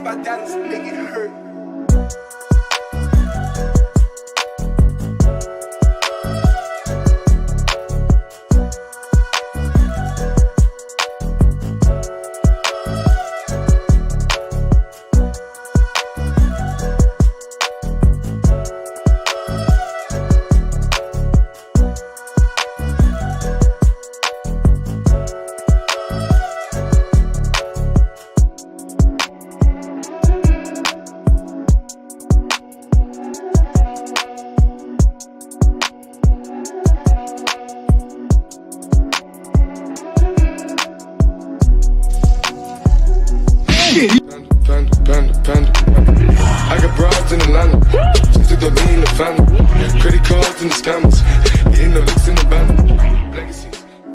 It's my dollars make it hurt. Panda. I got broads in Atlanta. Just to the lean, the family. Credit cards and the scammers.